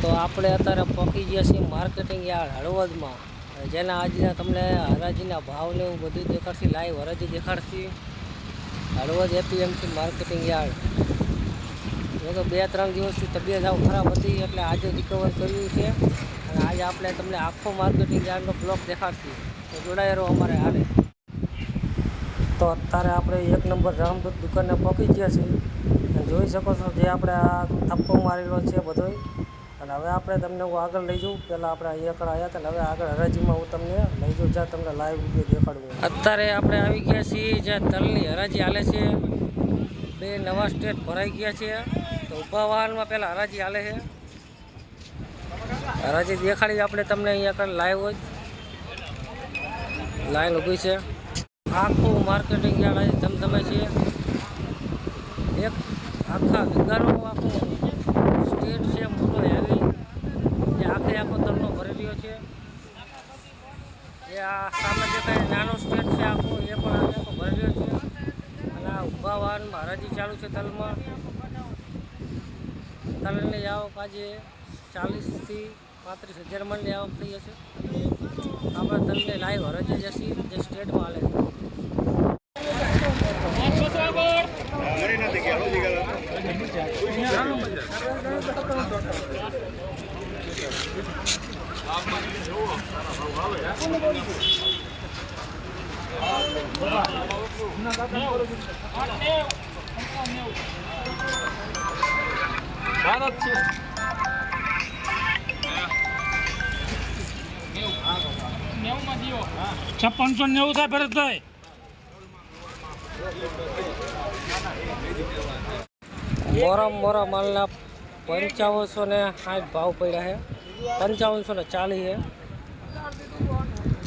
તો આપણે અત્યારે પહોંચી ગયા છીએ માર્કેટિંગ યાર્ડ હળવદમાં, જેના આજના તમને હરાજીના ભાવને એવું બધું દેખાડશે, લાઈવ હરાજી દેખાડશે હળવદ એપીએમસી માર્કેટિંગ યાર્ડ. એ તો 2-3 દિવસથી તબિયત આવ ખરાબ હતી એટલે આજે રિકવર કર્યું છે અને આજે આપણે તમને આખો માર્કેટિંગ યાર્ડનો બ્લોક દેખાડશું. તો જોડાયેલો અમારે હાલે. તો અત્યારે આપણે 1 નંબર રામદૂત દુકાને પહોંચી ગયા છીએ અને જોઈ શકો છો જે આપણે આ થપ્પો મારેલો છે બધો. અને હવે આપણે તમને હું આગળ લઈ જાઉં. પહેલાં આપણે અહીંયા આગળ આવ્યા હતા, હવે આગળ હરાજીમાં હું તમને લઈ જાઉં, જ્યાં તમને લાઈવ વિડીયો દેખાડવું. અત્યારે આપણે આવી ગયા છીએ જ્યાં તલની હરાજી હાલે છે. 2 નવા સ્ટેટ ભરાઈ ગયા છે. તો ઊભા વાહનમાં પહેલાં હરાજી હાલે છે. હરાજી દેખાડી આપણે તમને અહીંયા આગળ લાઈવ જ લાઈન ઊભી છે. આખું માર્કેટિંગ યાર્ડ આજે ધમધમે છે. એક આખા વીઘાનું આખું સ્ટેટ છે મોટો હેવી, જે આખો તલનો ભરી રહ્યો છે. એ આ સામે જે કંઈ નાનો સ્ટેટ છે આખો, એ પણ આખો ભરી રહ્યો છે. અને આ ઊભા વાહનમાં હરાજી ચાલુ છે તલમાં. તલની આવક આજે 40,000 થી 35,000 મણની આવક થઈ જશે. આપણે તલને લાઈવ હરાજી જશે જે સ્ટેટમાં હાલે છે. $5690 થાય ભરતભાઈ. મોરા માલના 5560 ભાવ પડ્યા છે. 5540 છે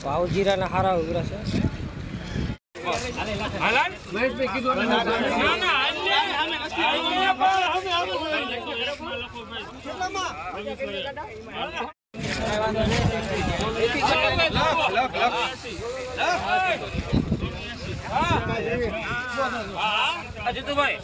ભાવ. જીરાના સારા ઉભરા છે. જીતુભાઈ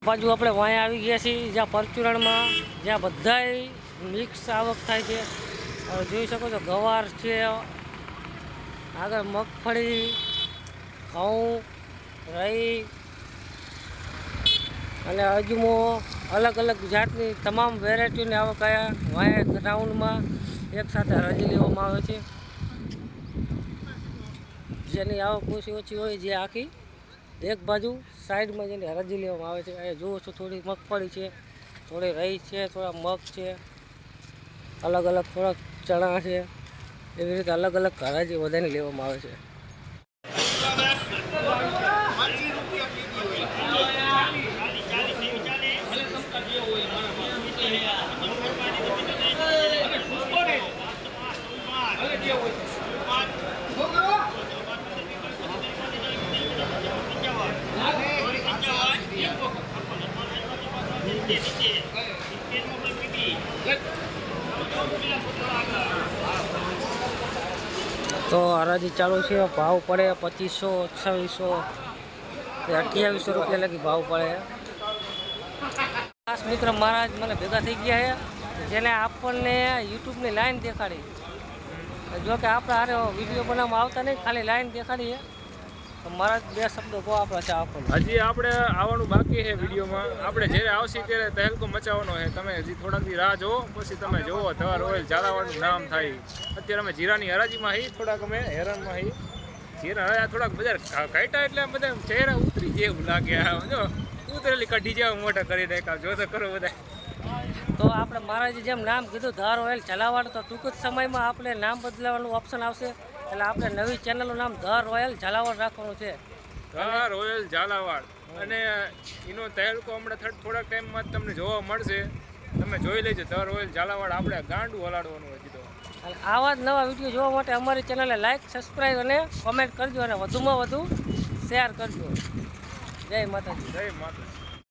બાજુ આપણે વાંયા આવી ગયા છીએ જ્યાં પરચુરણમાં, જ્યાં બધાય મિક્સ આવક થાય છે. હવે જોઈ શકો છો ગવાર છે, આગળ મગફળી, ઘઉં, રહી અને અજમો, અલગ અલગ જાતની તમામ વેરાયટીની આવક આયા વાંયા ગ્રાઉન્ડમાં એકસાથે હરાજી લેવામાં આવે છે. જેની આવક ઓછી હોય, જે આખી એક બાજુ સાઈડમાં જેની હરાજી લેવામાં આવે છે. અહીંયા જુઓ છો થોડી મગફળી છે, થોડી રહી છે, થોડા મગ છે, અલગ અલગ થોડાક ચણા છે. એવી રીતે અલગ અલગ હરાજી બધાને લેવામાં આવે છે. તો હરાજી ચાલુ છે. ભાવ પડે 2500, 2800 કે 2800 રૂપિયા લગી ભાવ પડે. ખાસ મિત્ર મહારાજ મને ભેગા થઈ ગયા છે, જેને આપણને યુટ્યુબની લાઈન દેખાડી. જો કે આપણે હારે વિડીયો બનાવવામાં આવતા નહીં, ખાલી લાઈન દેખાડીએ. તો મહારાજ 2 શબ્દો કહો આપણા ચા આપણને. હજી આપણે આવવાનું બાકી છે વિડીયોમાં. આપણે જ્યારે આવશે ત્યારે તહેલકો મચાવવાનો છે. તમે હજી થોડાક દી રાહ જોવો, પછી તમે જોવો ધર રોયલ ઝાલાવાડનું નામ થાય. અત્યારે અમે જીરાની હરાજીમાં હી, થોડાક અમે હેરાનમાં હી. જીરા હરાયા થોડાક બજાર કાઢ્યા એટલે બધા ચહેરા ઉતરી જેવું લાગે. જો ઉતરેલી કઢી જેવા મોટા કરી નાખ્યા. જો તો કરો બધા. તો આપણે મહારાજે જેમ નામ કીધું ધ રોયલ ઝાલાવાડ, તો ટૂંક જ સમયમાં આપણે નામ બદલાવાનું ઓપ્શન આવશે. એટલે આપણે નવી ચેનલનું નામ ધ રોયલ ઝાલાવાડ રાખવાનું છે. The royal Jhalawad. અને એનો તહેલકો હમણાં થોડાક ટાઈમમાં તમને જોવા મળશે. તમે જોઈ લેજો ધ રોયલ ઝાલાવાડ. આપણે ગાંડું હલાડવાનું હજી તો. આવા જ નવા વિડીયો જોવા માટે અમારી ચેનલને લાઈક, સબસ્ક્રાઈબ અને કોમેન્ટ કરજો અને વધુમાં વધુ શેર કરજો. જય માતાજી. જય માતાજી.